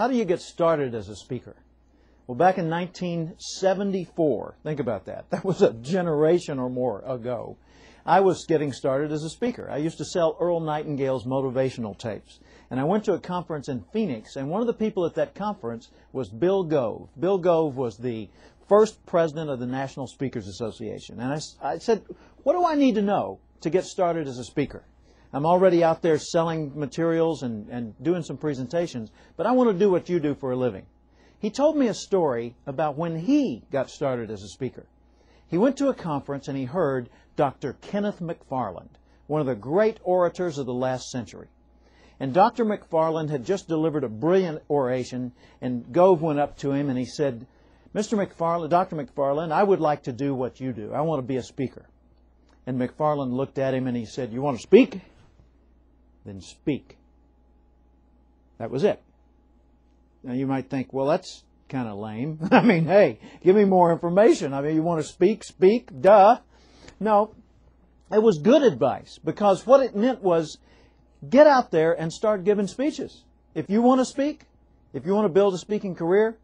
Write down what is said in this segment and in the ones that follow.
How do you get started as a speaker? Well, back in 1974, think about that. That was a generation or more ago. I was getting started as a speaker. I used to sell Earl Nightingale's motivational tapes. And I went to a conference in Phoenix, and one of the people at that conference was Bill Gove. Bill Gove was the first president of the National Speakers Association. And I said, what do I need to know to get started as a speaker? I'm already out there selling materials and doing some presentations, but I want to do what you do for a living. He told me a story about when he got started as a speaker. He went to a conference and he heard Dr. Kenneth McFarland, one of the great orators of the last century. And Dr. McFarland had just delivered a brilliant oration, and Gove went up to him and he said, Dr. McFarland, I would like to do what you do. I want to be a speaker. And McFarland looked at him and he said, you want to speak? Then speak. That was it. Now you might think, well, that's kind of lame. I mean, hey, give me more information. I mean, you want to speak? Speak, duh. No, it was good advice, because what it meant was get out there and start giving speeches. If you want to speak, if you want to build a speaking career,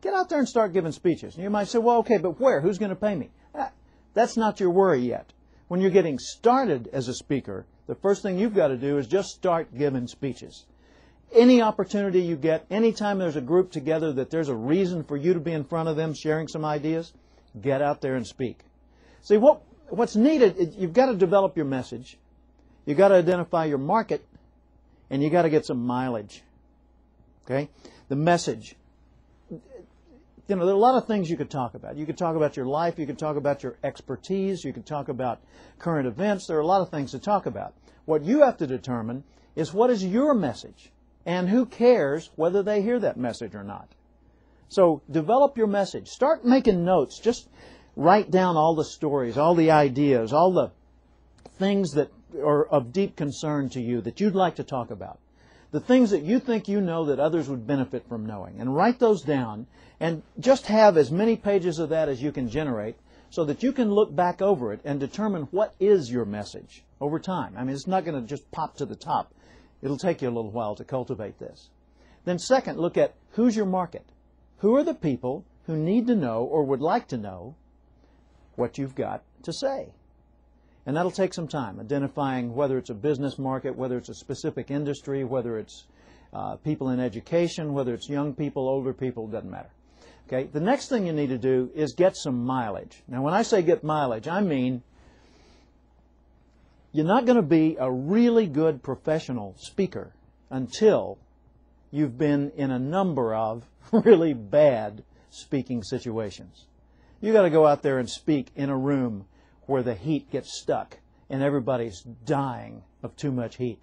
get out there and start giving speeches. And you might say, well, okay, but where? Who's going to pay me? That's not your worry yet. When you're getting started as a speaker, the first thing you've got to do is just start giving speeches. Any opportunity you get, anytime there's a group together that there's a reason for you to be in front of them sharing some ideas, get out there and speak. See, what's needed, you've got to develop your message, you've got to identify your market, and you've got to get some mileage. Okay? The message. You know, there are a lot of things you could talk about. You could talk about your life, you could talk about your expertise, you could talk about current events. There are a lot of things to talk about. What you have to determine is what is your message, and who cares whether they hear that message or not. So develop your message. Start making notes. Just write down all the stories, all the ideas, all the things that are of deep concern to you that you'd like to talk about. The things that you think you know that others would benefit from knowing. And write those down and just have as many pages of that as you can generate so that you can look back over it and determine what is your message over time. I mean, it's not going to just pop to the top. It'll take you a little while to cultivate this. Then second, look at who's your market. Who are the people who need to know or would like to know what you've got to say? And that'll take some time, identifying whether it's a business market, whether it's a specific industry, whether it's people in education, whether it's young people, older people, doesn't matter. Okay? The next thing you need to do is get some mileage. Now, when I say get mileage, I mean you're not going to be a really good professional speaker until you've been in a number of really bad speaking situations. You've got to go out there and speak in a room where the heat gets stuck and everybody's dying of too much heat.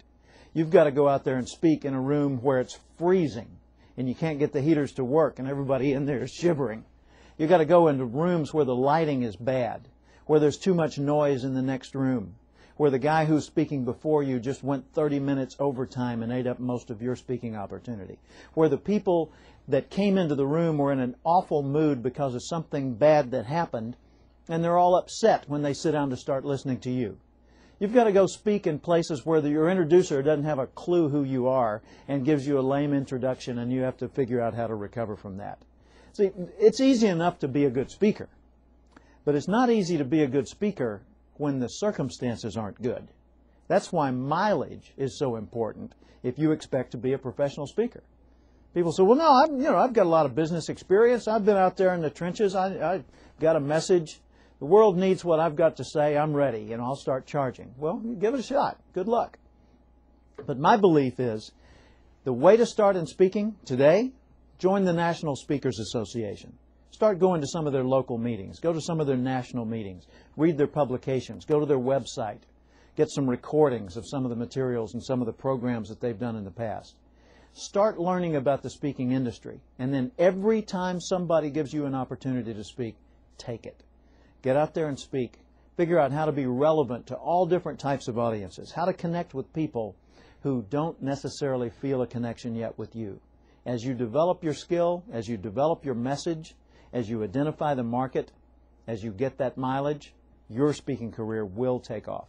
You've got to go out there and speak in a room where it's freezing and you can't get the heaters to work and everybody in there is shivering. You've got to go into rooms where the lighting is bad, where there's too much noise in the next room, where the guy who's speaking before you just went 30 minutes overtime and ate up most of your speaking opportunity, where the people that came into the room were in an awful mood because of something bad that happened, and they're all upset when they sit down to start listening to you. You've got to go speak in places where your introducer doesn't have a clue who you are and gives you a lame introduction, and you have to figure out how to recover from that. See, it's easy enough to be a good speaker, but it's not easy to be a good speaker when the circumstances aren't good. That's why mileage is so important if you expect to be a professional speaker. People say, well, no, I've got a lot of business experience. I've been out there in the trenches. I've got a message. The world needs what I've got to say. I'm ready, and I'll start charging. Well, give it a shot. Good luck. But my belief is the way to start in speaking today, join the National Speakers Association. Start going to some of their local meetings. Go to some of their national meetings. Read their publications. Go to their website. Get some recordings of some of the materials and some of the programs that they've done in the past. Start learning about the speaking industry. And then every time somebody gives you an opportunity to speak, take it. Get out there and speak. Figure out how to be relevant to all different types of audiences. How to connect with people who don't necessarily feel a connection yet with you. As you develop your skill, as you develop your message, as you identify the market, as you get that mileage, your speaking career will take off.